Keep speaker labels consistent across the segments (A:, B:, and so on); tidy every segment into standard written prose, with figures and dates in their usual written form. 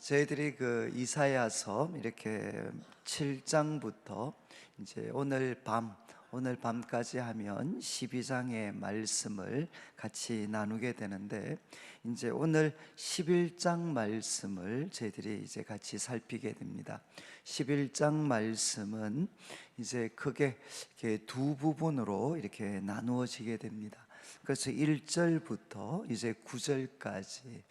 A: 저희들이 그 이사야서 이렇게 7장부터 이제 오늘 밤까지 하면 12장의 말씀을 같이 나누게 되는데, 이제 오늘 11장 말씀을 저희들이 이제 같이 살피게 됩니다. 11장 말씀은 이제 크게 이렇게 두 부분으로 이렇게 나누어지게 됩니다. 그래서 1절부터 이제 9절까지,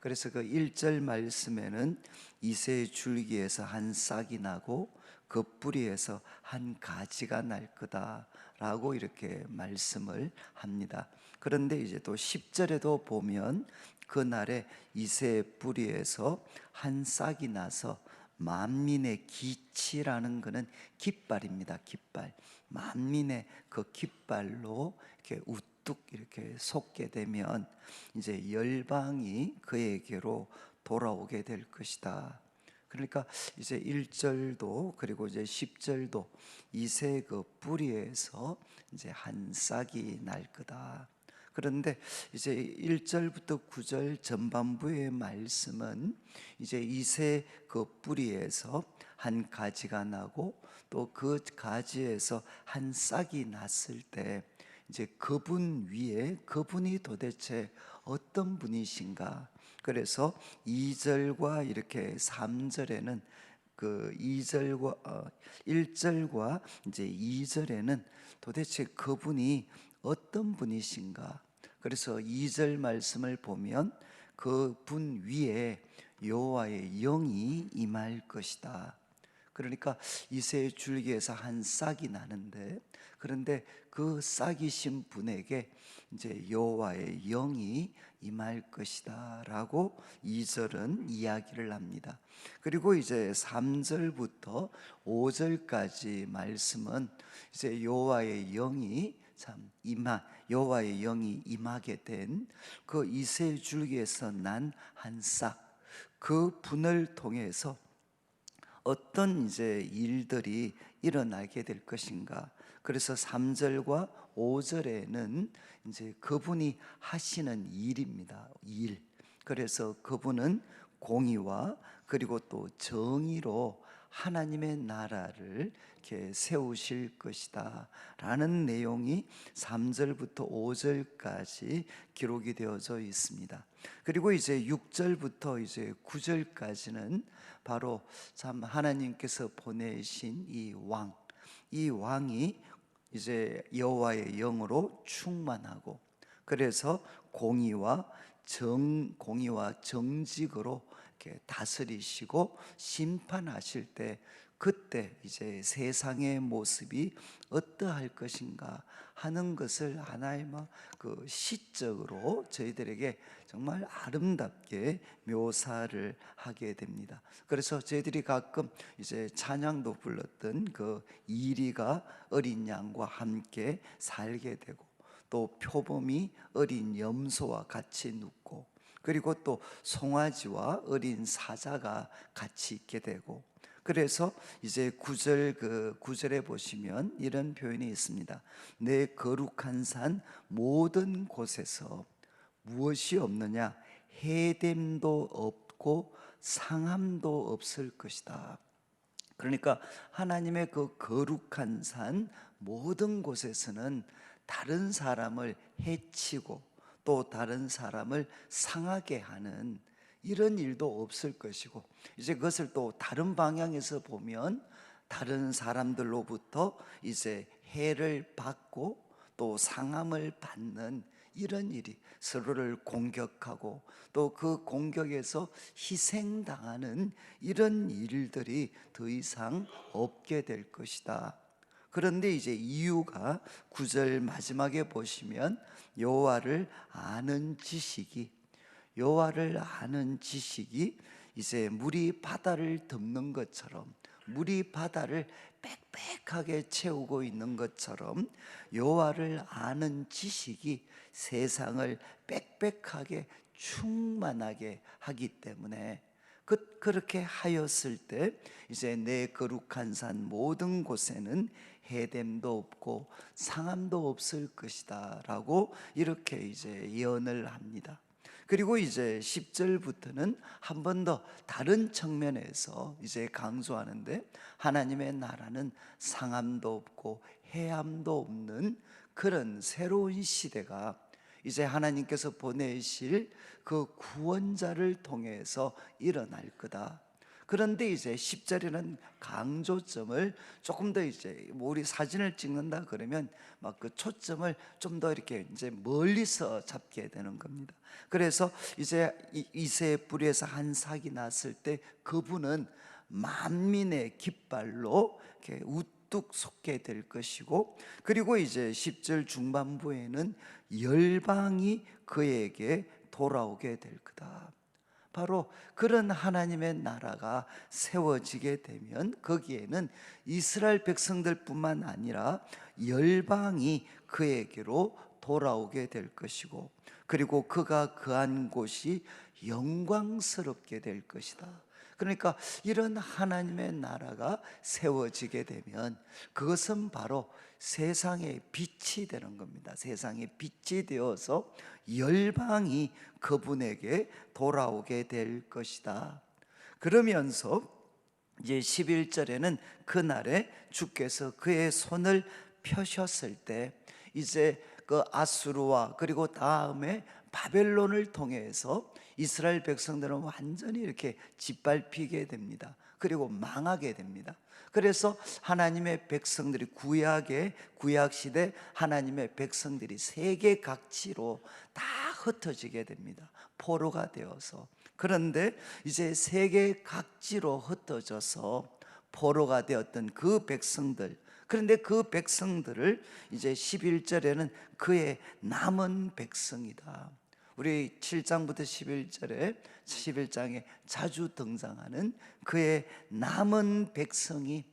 A: 그래서 그 1절 말씀에는 이새의 줄기에서 한 싹이 나고 그 뿌리에서 한 가지가 날 거다 라고 이렇게 말씀을 합니다. 그런데 이제 또 10절에도 보면 그날에 이새의 뿌리에서 한 싹이 나서 만민의 기치라는 것은 깃발입니다. 깃발, 만민의 그 깃발로 이렇게 우뚝 이렇게 솟게 되면 이제 열방이 그에게로 돌아오게 될 것이다. 그러니까 이제 1절도 그리고 이제 10절도 이새 그 뿌리에서 이제 한 싹이 날 거다. 그런데 이제 1절부터 9절 전반부의 말씀은 이제 이새 그 뿌리에서 한 가지가 나고 또 그 가지에서 한 싹이 났을 때 이제 그분 위에, 그분이 도대체 어떤 분이신가? 그래서 2절과 이렇게 3절에는 그 1절과 이제 2절에는 도대체 그분이 어떤 분이신가? 그래서 2절 말씀을 보면 그분 위에 여호와의 영이 임할 것이다. 그러니까 이새의 줄기에서 한 싹이 나는데, 그런데 그 싹이신 분에게 이제 여호와의 영이 임할 것이다 라고 2절은 이야기를 합니다. 그리고 이제 3절부터 5절까지 말씀은 이제 여호와의 영이 여호와의 영이 임하게 된 그 이새의 줄기에서 난 한 싹, 그 분을 통해서 어떤 이제 일들이 일어나게 될 것인가. 그래서 3절과 5절에는 이제 그분이 하시는 일입니다. 일. 그래서 그분은 공의와 그리고 또 정의로 하나님의 나라를 이렇게 세우실 것이다 라는 내용이 3절부터 5절까지 기록이 되어져 있습니다. 그리고 이제 6절부터 이제 9절까지는 바로 참 하나님께서 보내신 이 왕이 이제 여호와의 영으로 충만하고, 그래서 공의와 정직으로 이렇게 다스리시고 심판하실 때, 그때 이제 세상의 모습이 어떠할 것인가 하는 것을 하나의 그 시적으로 저희들에게 정말 아름답게 묘사를 하게 됩니다. 그래서 저희들이 가끔 이제 찬양도 불렀던 그 이리가 어린 양과 함께 살게 되고, 또 표범이 어린 염소와 같이 눕고, 그리고 또 송아지와 어린 사자가 같이 있게 되고, 그래서 이제 9절에 보시면 이런 표현이 있습니다. 내 거룩한 산 모든 곳에서 무엇이 없느냐? 해됨도 없고 상함도 없을 것이다. 그러니까 하나님의 그 거룩한 산 모든 곳에서는 다른 사람을 해치고 또 다른 사람을 상하게 하는 이런 일도 없을 것이고, 이제 그것을 또 다른 방향에서 보면 다른 사람들로부터 이제 해를 받고 또 상함을 받는 이런 일이, 서로를 공격하고 또 그 공격에서 희생당하는 이런 일들이 더 이상 없게 될 것이다. 그런데 이제 이유가 9절 마지막에 보시면 여호와를 아는 지식이 이제 물이 바다를 덮는 것처럼, 물이 바다를 빽빽하게 채우고 있는 것처럼 여호와를 아는 지식이 세상을 빽빽하게 충만하게 하기 때문에, 그렇게 하였을 때 이제 내 거룩한 산 모든 곳에는 해됨도 없고 상함도 없을 것이다 라고 이렇게 이제 예언을 합니다. 그리고 이제 10절부터는 한 번 더 다른 측면에서 이제 강조하는데, 하나님의 나라는 상함도 없고 해함도 없는 그런 새로운 시대가 이제 하나님께서 보내실 그 구원자를 통해서 일어날 거다. 그런데 이제 10절에는 강조점을 조금 더, 이제 뭐 우리 사진을 찍는다 그러면 막 그 초점을 좀 더 이렇게 이제 멀리서 잡게 되는 겁니다. 그래서 이제 이새의 뿌리에서 한 삭이 났을 때 그분은 만민의 깃발로 이렇게 우뚝 솟게 될 것이고, 그리고 이제 10절 중반부에는 열방이 그에게 돌아오게 될 거다. 바로 그런 하나님의 나라가 세워지게 되면 거기에는 이스라엘 백성들뿐만 아니라 열방이 그에게로 돌아오게 될 것이고, 그리고 그가 거한 곳이 영광스럽게 될 것이다. 그러니까 이런 하나님의 나라가 세워지게 되면 그것은 바로 세상의 빛이 되는 겁니다. 세상의 빛이 되어서 열방이 그분에게 돌아오게 될 것이다. 그러면서 이제 11절에는 그날에 주께서 그의 손을 펴셨을 때 이제 그 아수르와 그리고 다음에 바벨론을 통해서 이스라엘 백성들은 완전히 이렇게 짓밟히게 됩니다. 그리고 망하게 됩니다. 그래서 하나님의 백성들이 구약 시대 하나님의 백성들이 세계 각지로 다 흩어지게 됩니다. 포로가 되어서. 그런데 이제 세계 각지로 흩어져서 포로가 되었던 그 백성들, 그런데 그 백성들을 이제 11절에는 그의 남은 백성이다. 우리 7장부터 11장에 자주 등장하는 그의 남은 백성이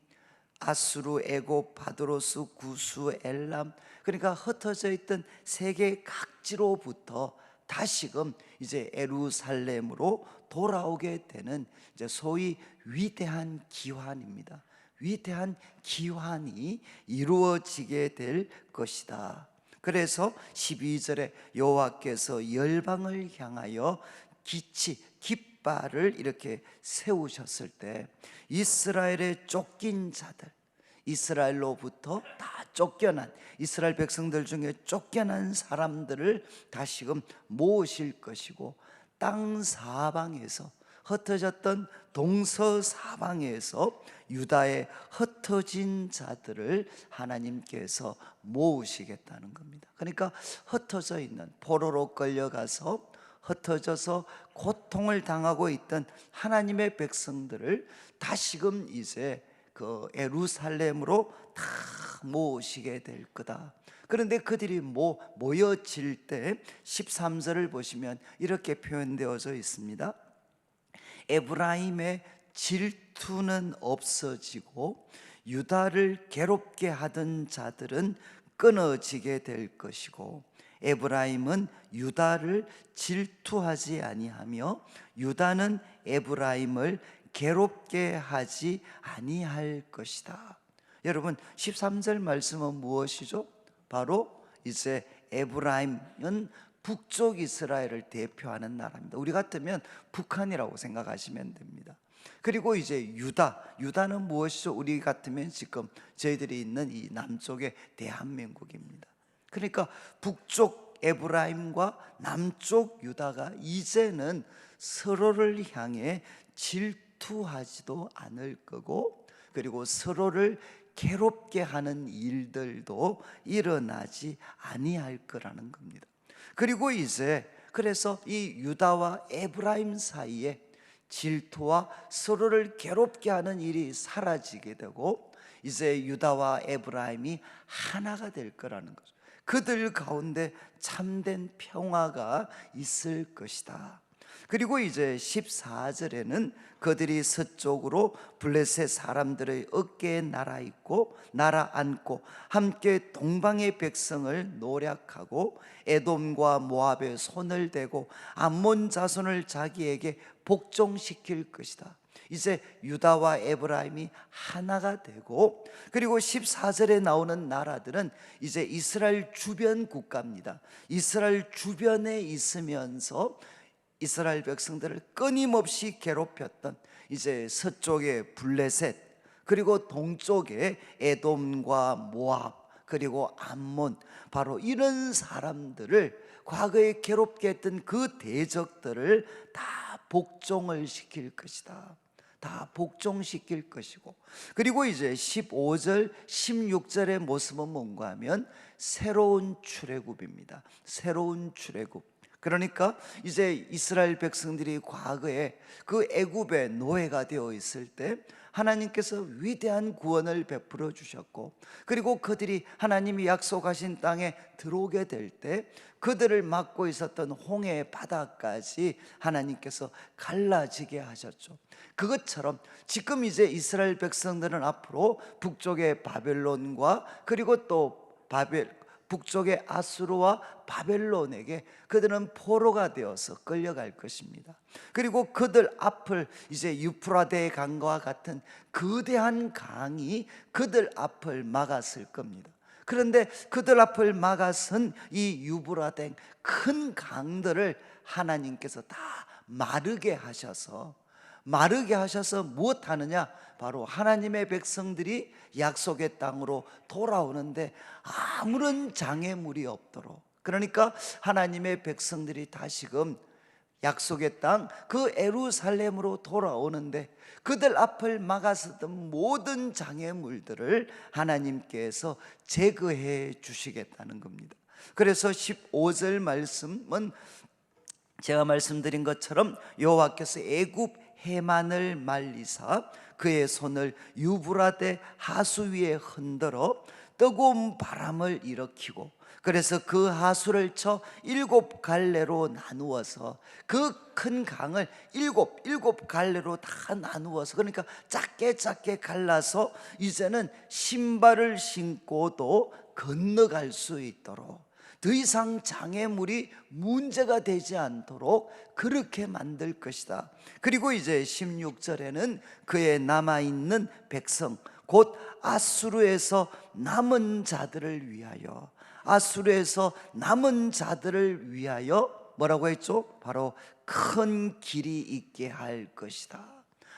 A: 아수르, 애굽, 바드로스, 구스, 엘람, 그러니까 흩어져 있던 세계 각지로부터 다시금 이제 예루살렘으로 돌아오게 되는 이제 소위 위대한 기환입니다. 위대한 기환이 이루어지게 될 것이다. 그래서 12절에 여호와께서 열방을 향하여 깃발을 이렇게 세우셨을 때 이스라엘의 쫓긴 자들, 이스라엘로부터 다 쫓겨난 이스라엘 백성들 중에 쫓겨난 사람들을 다시금 모으실 것이고, 땅 사방에서 흩어졌던 동서사방에서 유다의 흩어진 자들을 하나님께서 모으시겠다는 겁니다. 그러니까 흩어져 있는, 포로로 끌려가서 흩어져서 고통을 당하고 있던 하나님의 백성들을 다시금 이제 그 예루살렘으로 다 모으시게 될 거다. 그런데 그들이 모여질 때 13절을 보시면 이렇게 표현되어져 있습니다. 에브라임의 질투는 없어지고 유다를 괴롭게 하던 자들은 끊어지게 될 것이고, 에브라임은 유다를 질투하지 아니하며 유다는 에브라임을 괴롭게 하지 아니할 것이다. 여러분, 13절 말씀은 무엇이죠? 바로 이제 에브라임은 북쪽 이스라엘을 대표하는 나라입니다. 우리 같으면 북한이라고 생각하시면 됩니다. 그리고 이제 유다는 무엇이죠? 우리 같으면 지금 저희들이 있는 이 남쪽의 대한민국입니다. 그러니까 북쪽 에브라임과 남쪽 유다가 이제는 서로를 향해 질투하지도 않을 거고, 그리고 서로를 괴롭게 하는 일들도 일어나지 아니할 거라는 겁니다. 그리고 이제 그래서 이 유다와 에브라임 사이에 질투와 서로를 괴롭게 하는 일이 사라지게 되고, 이제 유다와 에브라임이 하나가 될 거라는 거죠. 그들 가운데 참된 평화가 있을 것이다. 그리고 이제 14절에는 그들이 서쪽으로 블레셋 사람들의 어깨에 날아 앉고 함께 동방의 백성을 노략하고 에돔과 모압의 손을 대고 암몬 자손을 자기에게 복종시킬 것이다. 이제 유다와 에브라임이 하나가 되고, 그리고 14절에 나오는 나라들은 이제 이스라엘 주변 국가입니다. 이스라엘 주변에 있으면서 이스라엘 백성들을 끊임없이 괴롭혔던 이제 서쪽의 블레셋, 그리고 동쪽의 에돔과 모압, 그리고 암몬, 바로 이런 사람들을 과거에 괴롭게 했던 그 대적들을 다 복종을 시킬 것이다. 다 복종시킬 것이고, 그리고 이제 15절 16절의 모습은 뭔가 하면 새로운 출애굽입니다. 새로운 출애굽. 그러니까 이제 이스라엘 백성들이 과거에 그 애굽의 노예가 되어 있을 때 하나님께서 위대한 구원을 베풀어 주셨고, 그리고 그들이 하나님이 약속하신 땅에 들어오게 될 때 그들을 막고 있었던 홍해 바다까지 하나님께서 갈라지게 하셨죠. 그것처럼 지금 이제 이스라엘 백성들은 앞으로 북쪽의 바벨론과 그리고 또 북쪽의 아수르와 바벨론에게 그들은 포로가 되어서 끌려갈 것입니다. 그리고 그들 앞을 이제 유프라데 강과 같은 거대한 강이 그들 앞을 막았을 겁니다. 그런데 그들 앞을 막아선 이 유브라데 큰 강들을 하나님께서 다 마르게 하셔서 무엇 하느냐? 바로 하나님의 백성들이 약속의 땅으로 돌아오는데 아무런 장애물이 없도록, 그러니까 하나님의 백성들이 다시금 약속의 땅 그 예루살렘으로 돌아오는데 그들 앞을 막았었던 모든 장애물들을 하나님께서 제거해 주시겠다는 겁니다. 그래서 15절 말씀은 제가 말씀드린 것처럼 여호와께서 애굽 해만을 말리사 그의 손을 유브라데 하수 위에 흔들어 뜨거운 바람을 일으키고, 그래서 그 하수를 쳐 7갈래로 나누어서 그 큰 강을 일곱 갈래로 다 나누어서, 그러니까 작게 갈라서 이제는 신발을 신고도 건너갈 수 있도록, 더 이상 장애물이 문제가 되지 않도록 그렇게 만들 것이다. 그리고 이제 16절에는 그의 남아있는 백성, 곧 아수르에서 남은 자들을 위하여, 아수르에서 남은 자들을 위하여 뭐라고 했죠? 바로 큰 길이 있게 할 것이다.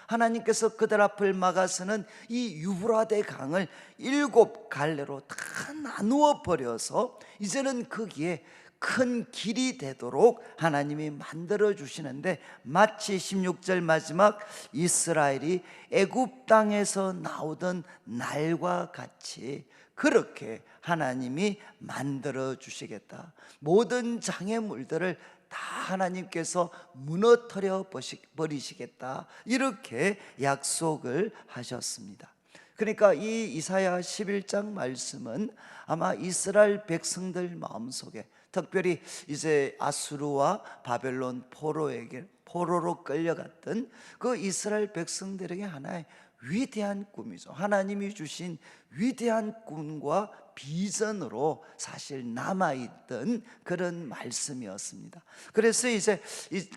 A: 하나님께서 그들 앞을 막아서는 이 유브라데 강을 7갈래로 다 나누어 버려서 이제는 거기에 큰 길이 되도록 하나님이 만들어 주시는데, 마치 16절 마지막 이스라엘이 애굽 땅에서 나오던 날과 같이 그렇게 하나님이 만들어 주시겠다. 모든 장애물들을 다 하나님께서 무너뜨려 버리시겠다, 이렇게 약속을 하셨습니다. 그러니까 이 이사야 11장 말씀은 아마 이스라엘 백성들 마음속에, 특별히 이제 아수르와 바벨론 포로로 끌려갔던 그 이스라엘 백성들에게 하나의 위대한 꿈이죠. 하나님이 주신 위대한 꿈과 비전으로 사실 남아있던 그런 말씀이었습니다. 그래서 이제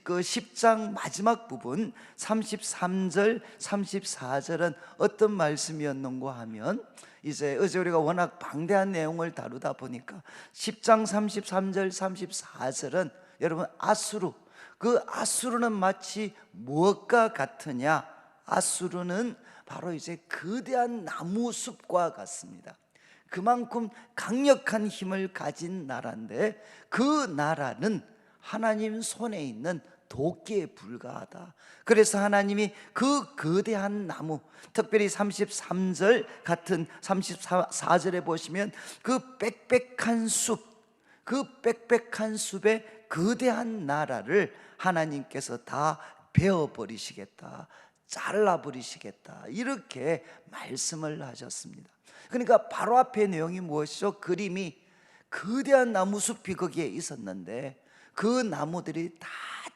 A: 그 10장 마지막 부분 33절 34절은 어떤 말씀이었는가 하면, 이제 어제 우리가 워낙 방대한 내용을 다루다 보니까 10장 33절 34절은 여러분 아수르, 그 아수르는 마치 무엇과 같으냐? 아수르는 바로 이제 거대한 나무숲과 같습니다. 그만큼 강력한 힘을 가진 나라인데 그 나라는 하나님 손에 있는 도끼에 불과하다. 그래서 하나님이 그 거대한 나무, 특별히 33절 같은 34절에 보시면 그 빽빽한 숲, 그 빽빽한 숲의 거대한 나라를 하나님께서 다 베어버리시겠다, 잘라버리시겠다, 이렇게 말씀을 하셨습니다. 그러니까 바로 앞에 내용이 무엇이죠? 그림이 거대한 나무숲이 거기에 있었는데 그 나무들이 다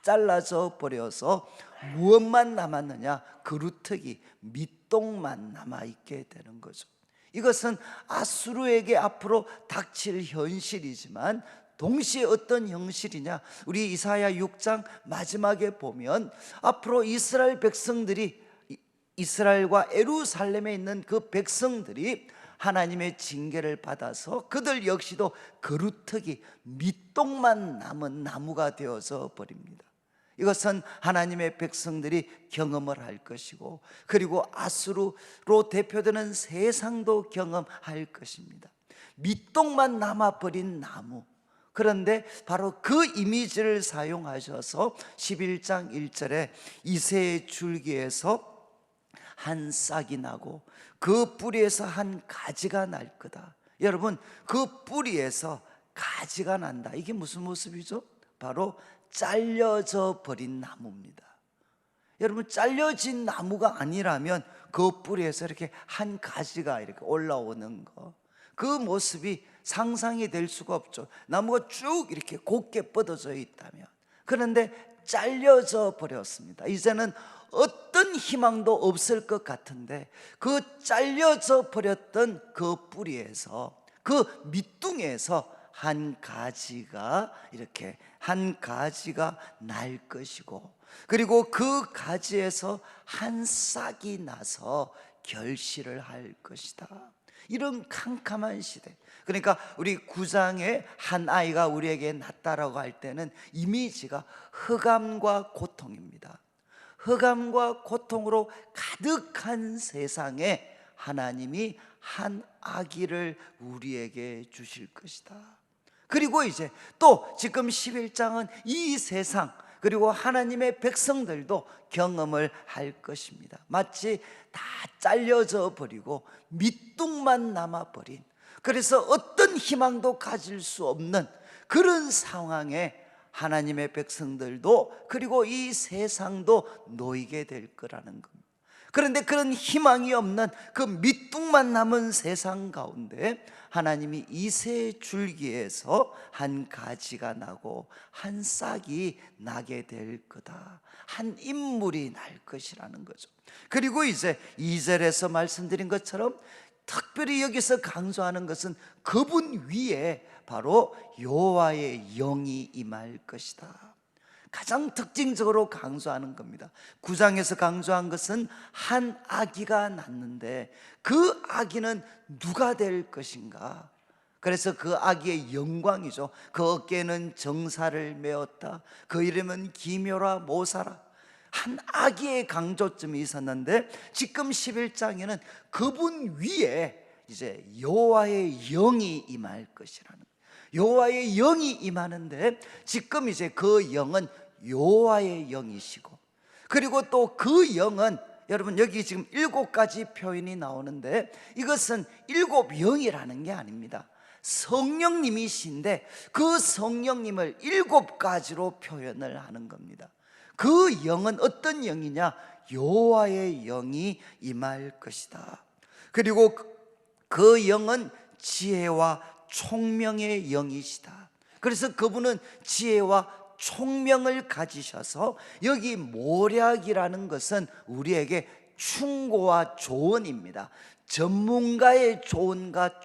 A: 잘라져 버려서 무엇만 남았느냐? 그루터기, 밑동만 남아있게 되는 거죠. 이것은 아수르에게 앞으로 닥칠 현실이지만 동시에 어떤 형실이냐? 우리 이사야 6장 마지막에 보면 앞으로 이스라엘 백성들이, 이스라엘과 예루살렘에 있는 그 백성들이 하나님의 징계를 받아서 그들 역시도 그루터기, 밑동만 남은 나무가 되어서 버립니다. 이것은 하나님의 백성들이 경험을 할 것이고, 그리고 아수르로 대표되는 세상도 경험할 것입니다. 밑동만 남아버린 나무. 그런데 바로 그 이미지를 사용하셔서 11장 1절에 이새의 줄기에서 한 싹이 나고 그 뿌리에서 한 가지가 날 거다. 여러분, 그 뿌리에서 가지가 난다. 이게 무슨 모습이죠? 바로 잘려져 버린 나무입니다. 여러분, 잘려진 나무가 아니라면 그 뿌리에서 이렇게 한 가지가 이렇게 올라오는 거, 그 모습이 상상이 될 수가 없죠. 나무가 쭉 이렇게 곧게 뻗어져 있다면. 그런데 잘려져 버렸습니다. 이제는 어떤 희망도 없을 것 같은데, 그 잘려져 버렸던 그 뿌리에서, 그 밑둥에서 한 가지가 이렇게 한 가지가 날 것이고, 그리고 그 가지에서 한 싹이 나서 결실을 할 것이다. 이런 캄캄한 시대. 그러니까 우리 9장에 한 아이가 우리에게 낳았다라고 할 때는 이미지가 흑암과 고통입니다. 흑암과 고통으로 가득한 세상에 하나님이 한 아기를 우리에게 주실 것이다. 그리고 이제 또 지금 11장은 이 세상, 그리고 하나님의 백성들도 경험을 할 것입니다. 마치 다 잘려져 버리고 밑둥만 남아버린, 그래서 어떤 희망도 가질 수 없는 그런 상황에 하나님의 백성들도, 그리고 이 세상도 놓이게 될 거라는 겁니다. 그런데 그런 희망이 없는 그 밑둥만 남은 세상 가운데 하나님이 이새 줄기에서 한 가지가 나고 한 싹이 나게 될 거다. 한 인물이 날 것이라는 거죠. 그리고 이제 2절에서 말씀드린 것처럼 특별히 여기서 강조하는 것은 그분 위에 바로 여호와의 영이 임할 것이다. 가장 특징적으로 강조하는 겁니다. 9장에서 강조한 것은 한 아기가 낳는데 그 아기는 누가 될 것인가? 그래서 그 아기의 영광이죠. 그 어깨에는 정사를 메었다. 그 이름은 기묘라 모사라. 한 아기의 강조점이 있었는데 지금 11장에는 그분 위에 이제 여호와의 영이 임할 것이라는 거예요. 여호와의 영이 임하는데 지금 이제 그 영은 여호와의 영이시고, 그리고 또 그 영은, 여러분 여기 지금 7가지 표현이 나오는데 이것은 7영이라는 게 아닙니다. 성령님이신데 그 성령님을 7가지로 표현을 하는 겁니다. 그 영은 어떤 영이냐? 여호와의 영이 임할 것이다. 그리고 그 영은 지혜와 총명의 영이시다. 그래서 그분은 지혜와 총명을 가지셔서, 여기 모략이라는 것은 우리에게 충고와 조언입니다. 전문가의 조언과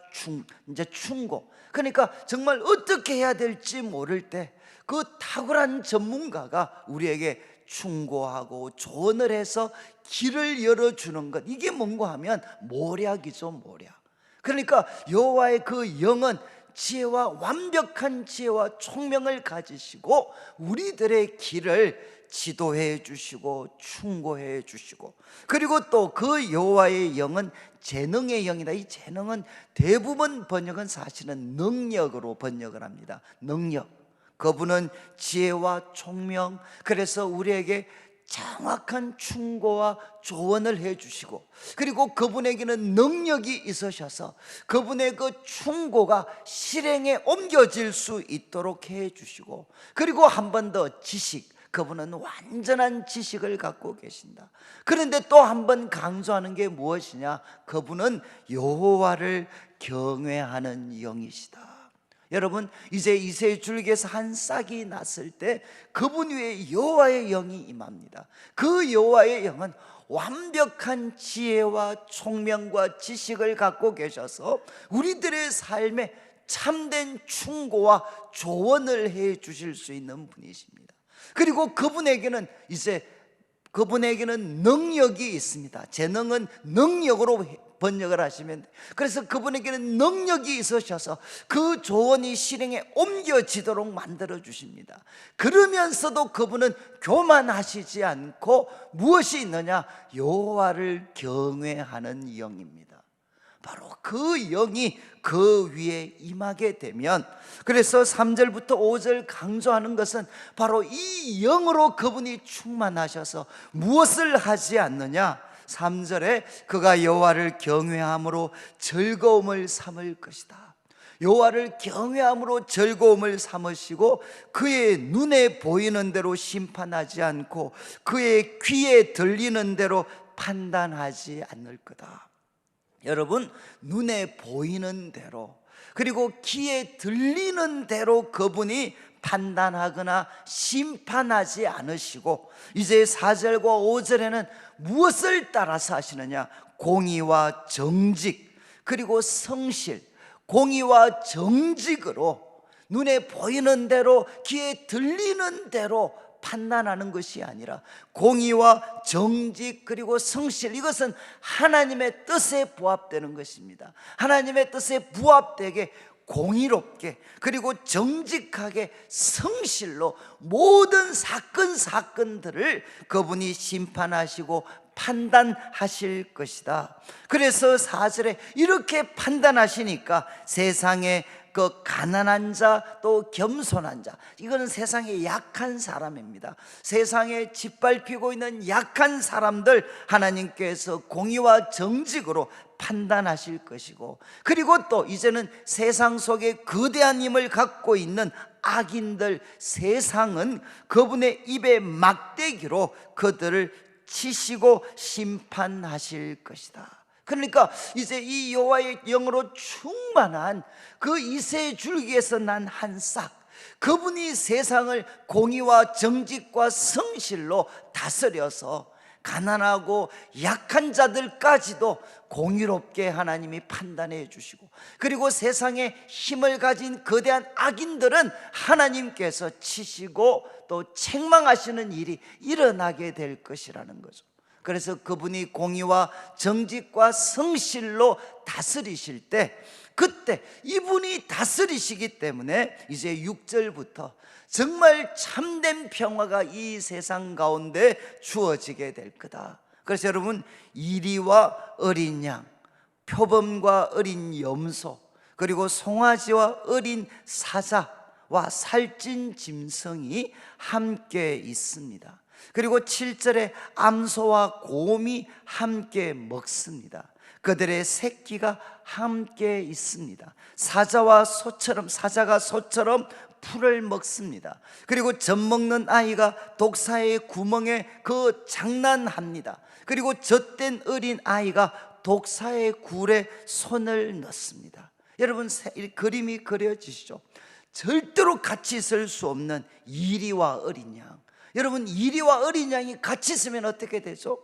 A: 충고. 그러니까 정말 어떻게 해야 될지 모를 때 그 탁월한 전문가가 우리에게 충고하고 조언을 해서 길을 열어주는 것, 이게 뭔가 하면 모략이죠, 모략. 그러니까 여호와의 그 영은 지혜와 완벽한 지혜와 총명을 가지시고 우리들의 길을 지도해 주시고 충고해 주시고, 그리고 또 그 여호와의 영은 재능의 영이다. 이 재능은 대부분 번역은 사실은 능력으로 번역을 합니다. 능력. 그분은 지혜와 총명, 그래서 우리에게 정확한 충고와 조언을 해주시고, 그리고 그분에게는 능력이 있으셔서 그분의 그 충고가 실행에 옮겨질 수 있도록 해주시고, 그리고 한 번 더 지식, 그분은 완전한 지식을 갖고 계신다. 그런데 또 한 번 강조하는 게 무엇이냐? 그분은 여호와를 경외하는 영이시다. 여러분, 이제 이새 줄기에서 한 싹이 났을 때 그분 위에 여호와의 영이 임합니다. 그 여호와의 영은 완벽한 지혜와 총명과 지식을 갖고 계셔서 우리들의 삶에 참된 충고와 조언을 해 주실 수 있는 분이십니다. 그리고 그분에게는 능력이 있습니다. 재능은 능력으로 번역을 하시면 돼요. 그래서 그분에게는 능력이 있으셔서 그 조언이 실행에 옮겨지도록 만들어 주십니다. 그러면서도 그분은 교만하시지 않고 무엇이 있느냐? 여호와를 경외하는 영입니다. 바로 그 영이 그 위에 임하게 되면, 그래서 3절부터 5절 강조하는 것은 바로 이 영으로 그분이 충만하셔서 무엇을 하지 않느냐? 3절에 그가 여호와를 경외함으로 즐거움을 삼을 것이다. 여호와를 경외함으로 즐거움을 삼으시고 그의 눈에 보이는 대로 심판하지 않고 그의 귀에 들리는 대로 판단하지 않을 거다. 여러분, 눈에 보이는 대로 그리고 귀에 들리는 대로 그분이 판단하거나 심판하지 않으시고, 이제 4절과 5절에는 무엇을 따라서 하시느냐? 공의와 정직 그리고 성실, 공의와 정직으로 눈에 보이는 대로 귀에 들리는 대로 판단하는 것이 아니라 공의와 정직 그리고 성실, 이것은 하나님의 뜻에 부합되는 것입니다. 하나님의 뜻에 부합되게 공의롭게 그리고 정직하게 성실로 모든 사건들을 그분이 심판하시고 판단하실 것이다. 그래서 4절에 이렇게 판단하시니까 세상에 그 가난한 자, 또 겸손한 자, 이거는 세상에 약한 사람입니다. 세상에 짓밟히고 있는 약한 사람들 하나님께서 공의와 정직으로 판단하실 것이고, 그리고 또 이제는 세상 속에 거대한 힘을 갖고 있는 악인들, 세상은 그분의 입에 막대기로 그들을 치시고 심판하실 것이다. 그러니까 이제 이 여호와의 영으로 충만한 그 이새 줄기에서 난 한 싹, 그분이 세상을 공의와 정직과 성실로 다스려서 가난하고 약한 자들까지도 공의롭게 하나님이 판단해 주시고, 그리고 세상에 힘을 가진 거대한 악인들은 하나님께서 치시고 또 책망하시는 일이 일어나게 될 것이라는 거죠. 그래서 그분이 공의와 정직과 성실로 다스리실 때, 그때 이분이 다스리시기 때문에 이제 6절부터 정말 참된 평화가 이 세상 가운데 주어지게 될 거다. 그래서 여러분, 이리와 어린 양, 표범과 어린 염소, 그리고 송아지와 어린 사자와 살찐 짐승이 함께 있습니다. 그리고 7절에 암소와 곰이 함께 먹습니다. 그들의 새끼가 함께 있습니다. 사자가 소처럼 풀을 먹습니다. 그리고 젖 먹는 아이가 독사의 구멍에 그 장난합니다. 그리고 젖된 어린 아이가 독사의 굴에 손을 넣습니다. 여러분, 그림이 그려지시죠? 절대로 같이 있을 수 없는 이리와 어린 양. 여러분, 이리와 어린 양이 같이 있으면 어떻게 되죠?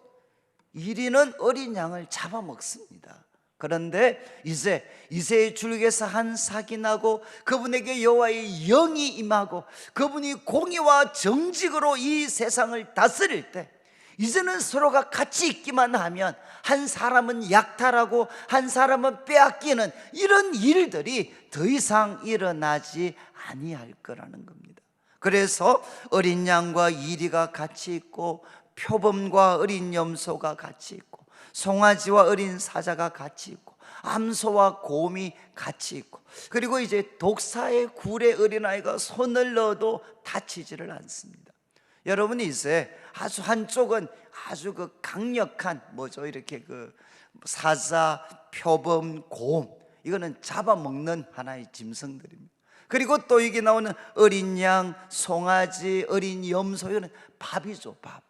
A: 이리는 어린 양을 잡아먹습니다. 그런데 이제 이새의 줄기에서 한 싹이 나고 그분에게 여호와의 영이 임하고 그분이 공의와 정직으로 이 세상을 다스릴 때, 이제는 서로가 같이 있기만 하면 한 사람은 약탈하고 한 사람은 빼앗기는 이런 일들이 더 이상 일어나지 아니할 거라는 겁니다. 그래서 어린 양과 이리가 같이 있고 표범과 어린 염소가 같이 있고 송아지와 어린 사자가 같이 있고 암소와 곰이 같이 있고, 그리고 이제 독사의 굴에 어린아이가 손을 넣어도 다치지를 않습니다. 여러분이 이제 아주 한쪽은 아주 그 강력한 이렇게 그 사자, 표범, 곰, 이거는 잡아먹는 하나의 짐승들입니다. 그리고 또 여기 나오는 어린 양, 송아지, 어린 염소, 이거는 밥이죠, 밥.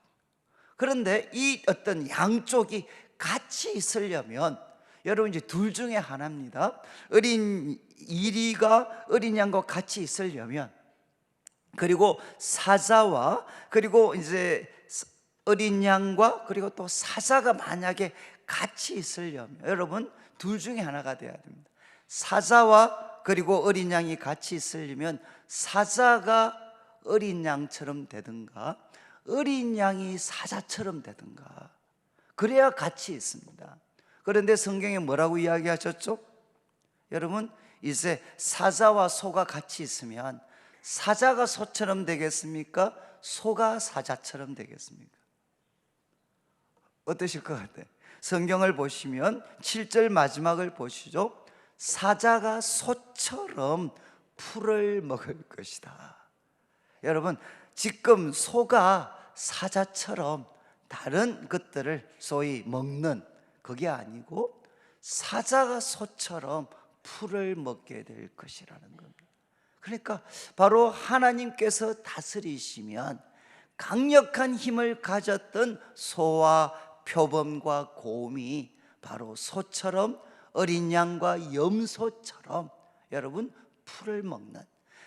A: 그런데 이 어떤 양쪽이 같이 있으려면 여러분 이제 둘 중에 하나입니다. 어린 이리가 어린 양과 같이 있으려면, 그리고 사자와 그리고 이제 어린 양과 그리고 또 사자가 만약에 같이 있으려면 여러분 둘 중에 하나가 돼야 됩니다. 사자와 그리고 어린 양이 같이 있으려면 사자가 어린 양처럼 되든가 어린 양이 사자처럼 되든가, 그래야 같이 있습니다. 그런데 성경에 뭐라고 이야기하셨죠? 여러분, 이제 사자와 소가 같이 있으면 사자가 소처럼 되겠습니까? 소가 사자처럼 되겠습니까? 어떠실 것 같아요? 성경을 보시면 7절 마지막을 보시죠. 사자가 소처럼 풀을 먹을 것이다. 여러분, 지금 소가 사자처럼 다른 것들을 소위 먹는 그게 아니고 사자가 소처럼 풀을 먹게 될 것이라는 겁니다. 그러니까 바로 하나님께서 다스리시면 강력한 힘을 가졌던 소와 표범과 곰이 바로 소처럼 어린 양과 염소처럼 여러분 풀을 먹는,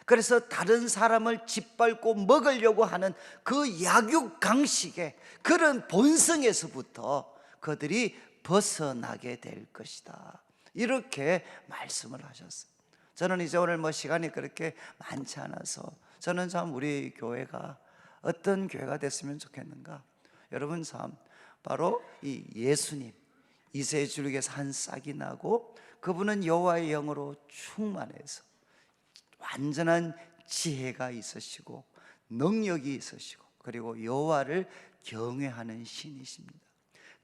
A: 그래서 다른 사람을 짓밟고 먹으려고 하는 그 약육강식의 그런 본성에서부터 그들이 벗어나게 될 것이다, 이렇게 말씀을 하셨어요. 저는 이제 오늘 시간이 그렇게 많지 않아서 저는 참 우리 교회가 어떤 교회가 됐으면 좋겠는가. 여러분, 참 바로 이 예수님 이세줄에게서 한 싹이 나고 그분은 여호와의 영으로 충만해서 완전한 지혜가 있으시고 능력이 있으시고 그리고 여호와를 경외하는 신이십니다.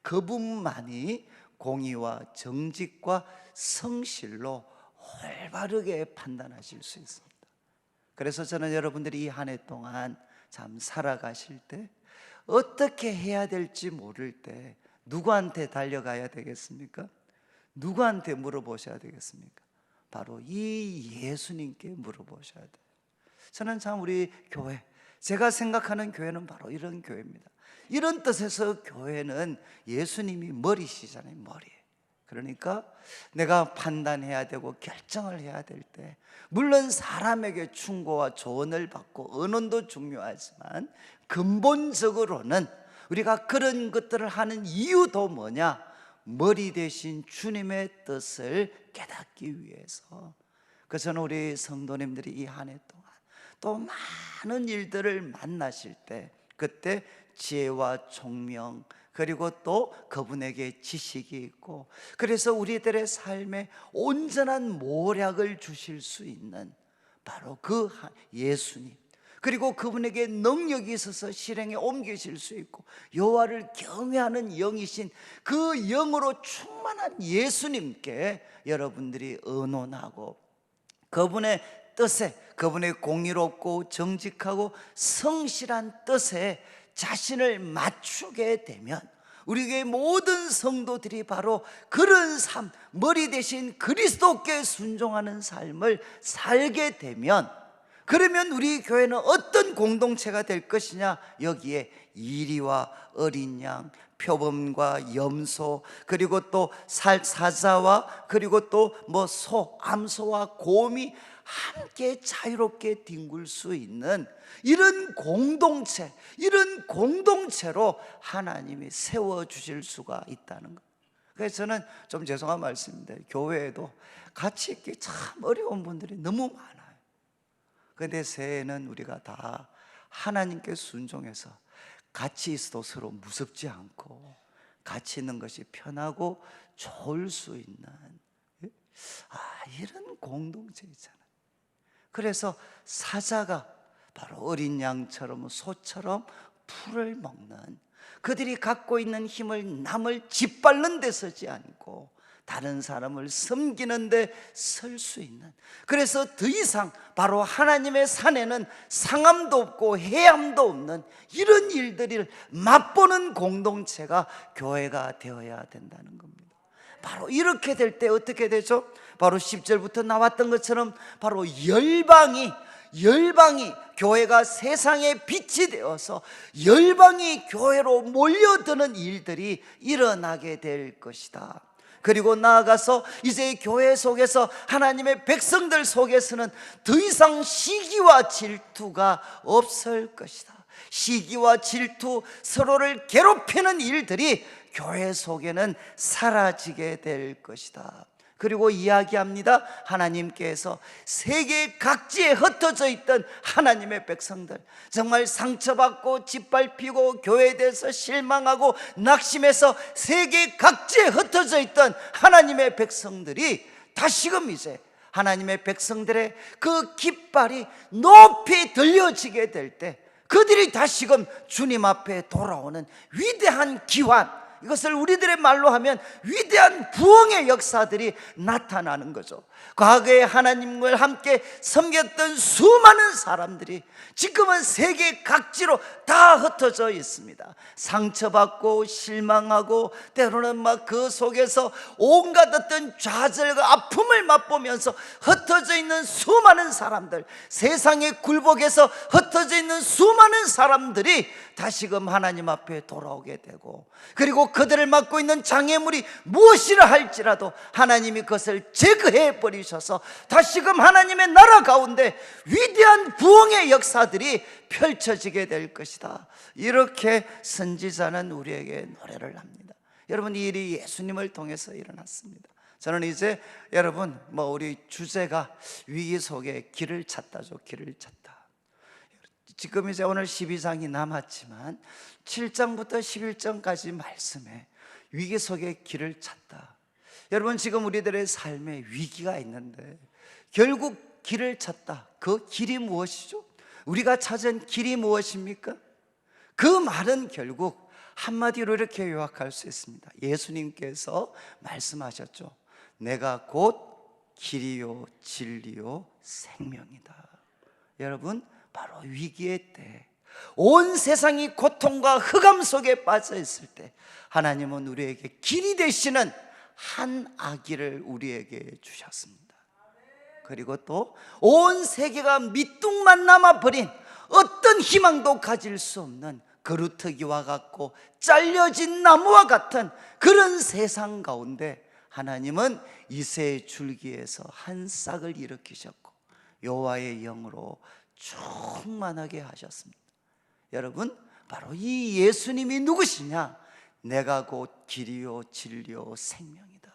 A: 그분만이 공의와 정직과 성실로 올바르게 판단하실 수 있습니다. 그래서 저는 여러분들이 이 한 해 동안 참 살아가실 때 어떻게 해야 될지 모를 때 누구한테 달려가야 되겠습니까? 누구한테 물어보셔야 되겠습니까? 바로 이 예수님께 물어보셔야 돼요. 저는 참 우리 교회, 제가 생각하는 교회는 바로 이런 교회입니다. 이런 뜻에서 교회는 예수님이 머리시잖아요. 머리. 그러니까 내가 판단해야 되고 결정을 해야 될 때, 물론 사람에게 충고와 조언을 받고 언론도 중요하지만 근본적으로는 우리가 그런 것들을 하는 이유도 뭐냐? 머리 대신 주님의 뜻을 깨닫기 위해서. 그래서 우리 성도님들이 이 한 해 동안 또 많은 일들을 만나실 때 그때 지혜와 총명 그리고 또 그분에게 지식이 있고, 그래서 우리들의 삶에 온전한 모략을 주실 수 있는 바로 그 예수님, 그리고 그분에게 능력이 있어서 실행에 옮기실 수 있고 여호와를 경외하는 영이신 그 영으로 충만한 예수님께 여러분들이 의논하고 그분의 뜻에, 그분의 공의롭고 정직하고 성실한 뜻에 자신을 맞추게 되면 우리 교회 모든 성도들이 바로 그런 삶, 머리 대신 그리스도께 순종하는 삶을 살게 되면, 그러면 우리 교회는 어떤 공동체가 될 것이냐? 여기에 이리와 어린 양, 표범과 염소, 그리고 또 사자와 그리고 또 소, 암소와 곰이 함께 자유롭게 뒹굴 수 있는 이런 공동체, 이런 공동체로 하나님이 세워주실 수가 있다는 것. 그래서 저는 좀 죄송한 말씀인데 교회에도 같이 있기 참 어려운 분들이 너무 많아요. 그런데 새해에는 우리가 다 하나님께 순종해서 같이 있어도 서로 무섭지 않고 같이 있는 것이 편하고 좋을 수 있는 이런 공동체 있잖아요. 그래서 사자가 바로 어린 양처럼 소처럼 풀을 먹는, 그들이 갖고 있는 힘을 남을 짓밟는 데 서지 않고 다른 사람을 섬기는 데 설 수 있는, 그래서 더 이상 바로 하나님의 산에는 상함도 없고 해함도 없는 이런 일들을 맛보는 공동체가 교회가 되어야 된다는 겁니다. 바로 이렇게 될 때 어떻게 되죠? 바로 10절부터 나왔던 것처럼 바로 열방이 교회가 세상의 빛이 되어서 열방이 교회로 몰려드는 일들이 일어나게 될 것이다. 그리고 나아가서 이제 교회 속에서 하나님의 백성들 속에서는 더 이상 시기와 질투가 없을 것이다. 시기와 질투, 서로를 괴롭히는 일들이 교회 속에는 사라지게 될 것이다. 그리고 이야기합니다. 하나님께서 세계 각지에 흩어져 있던 하나님의 백성들, 정말 상처받고 짓밟히고 교회에 대해서 실망하고 낙심해서 세계 각지에 흩어져 있던 하나님의 백성들이 다시금 이제 하나님의 백성들의 그 깃발이 높이 들려지게 될 때 그들이 다시금 주님 앞에 돌아오는 위대한 기환, 이것을 우리들의 말로 하면 위대한 부흥의 역사들이 나타나는 거죠. 과거에 하나님을 함께 섬겼던 수많은 사람들이 지금은 세계 각지로 다 흩어져 있습니다. 상처받고 실망하고 때로는 막 그 속에서 온갖 어떤 좌절과 아픔을 맛보면서 흩어져 있는 수많은 사람들, 세상의 굴복에서 흩어져 있는 수많은 사람들이 다시금 하나님 앞에 돌아오게 되고, 그리고 그들을 맡고 있는 장애물이 무엇이라 할지라도 하나님이 그것을 제거해 버리셔서 다시금 하나님의 나라 가운데 위대한 부흥의 역사들이 펼쳐지게 될 것이다. 이렇게 선지자는 우리에게 노래를 합니다. 여러분, 이 일이 예수님을 통해서 일어났습니다. 저는 이제 여러분 우리 주제가 위기 속에 길을 찾다죠. 길을 찾다. 지금 이제 오늘 12장이 남았지만 7장부터 11장까지 말씀에 위기 속에 길을 찾다. 여러분, 지금 우리들의 삶에 위기가 있는데 결국 길을 찾다. 그 길이 무엇이죠? 우리가 찾은 길이 무엇입니까? 그 말은 결국 한마디로 이렇게 요약할 수 있습니다. 예수님께서 말씀하셨죠. 내가 곧 길이요 진리요 생명이다. 여러분, 바로 위기의 때, 온 세상이 고통과 흑암 속에 빠져 있을 때 하나님은 우리에게 길이 되시는 한 아기를 우리에게 주셨습니다. 그리고 또 온 세계가 밑둥만 남아버린 어떤 희망도 가질 수 없는 그루터기와 같고 잘려진 나무와 같은 그런 세상 가운데 하나님은 이새의 줄기에서 한 싹을 일으키셨고 여호와의 영으로 충만하게 하셨습니다. 여러분, 바로 이 예수님이 누구시냐? 내가 곧 길이요 진리요 생명이다.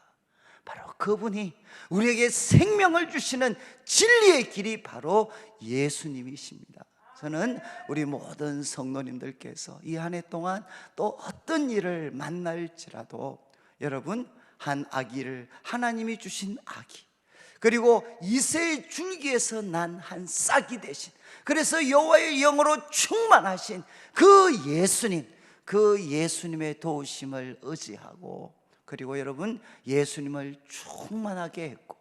A: 바로 그분이 우리에게 생명을 주시는 진리의 길이 바로 예수님이십니다. 저는 우리 모든 성도님들께서 이 한 해 동안 또 어떤 일을 만날지라도 여러분, 한 아기를, 하나님이 주신 아기, 그리고 이새의 줄기에서 난 한 싹이 되신, 그래서 여호와의 영으로 충만하신 그 예수님, 그 예수님의 도우심을 의지하고, 그리고 여러분 예수님을 충만하게 했고,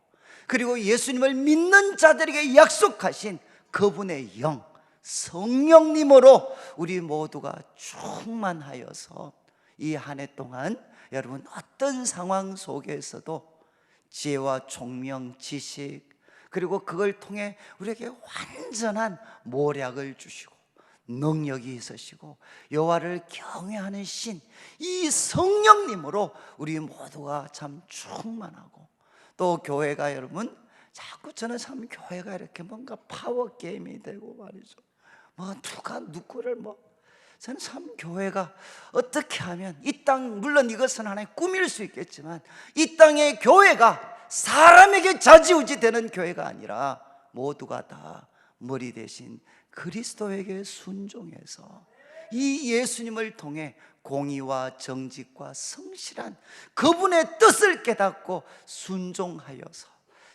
A: 그리고 예수님을 믿는 자들에게 약속하신 그분의 영, 성령님으로 우리 모두가 충만하여서 이 한 해 동안 여러분 어떤 상황 속에서도 지혜와 총명, 지식, 그리고 그걸 통해 우리에게 완전한 모략을 주시고 능력이 있으시고 여호와를 경외하는 신, 이 성령님으로 우리 모두가 참 충만하고, 또 교회가 여러분 자꾸 저는 참 교회가 이렇게 뭔가 파워 게임이 되고 말이죠. 누가 누구를 저는 참 교회가 어떻게 하면 이 땅, 물론 이것은 하나의 꿈일 수 있겠지만 이 땅의 교회가 사람에게 좌지우지 되는 교회가 아니라 모두가 다 머리 대신 그리스도에게 순종해서 이 예수님을 통해 공의와 정직과 성실한 그분의 뜻을 깨닫고 순종하여서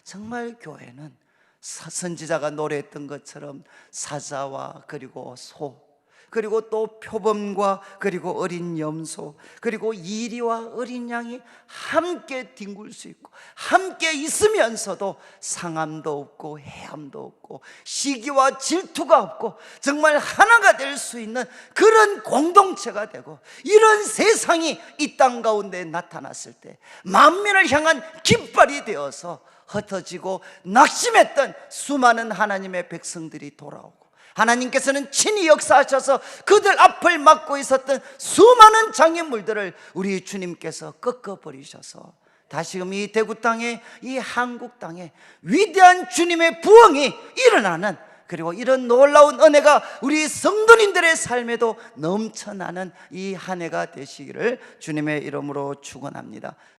A: 정말 교회는 선지자가 노래했던 것처럼 사자와 그리고 소, 그리고 또 표범과 그리고 어린 염소, 그리고 이리와 어린 양이 함께 뒹굴 수 있고 함께 있으면서도 상함도 없고 해함도 없고 시기와 질투가 없고 정말 하나가 될 수 있는 그런 공동체가 되고, 이런 세상이 이 땅 가운데 나타났을 때 만민을 향한 깃발이 되어서 흩어지고 낙심했던 수많은 하나님의 백성들이 돌아오고, 하나님께서는 친히 역사하셔서 그들 앞을 막고 있었던 수많은 장애물들을 우리 주님께서 꺾어버리셔서 다시금 이 대구 땅에, 이 한국 땅에 위대한 주님의 부흥이 일어나는, 그리고 이런 놀라운 은혜가 우리 성도님들의 삶에도 넘쳐나는 이 한 해가 되시기를 주님의 이름으로 축원합니다.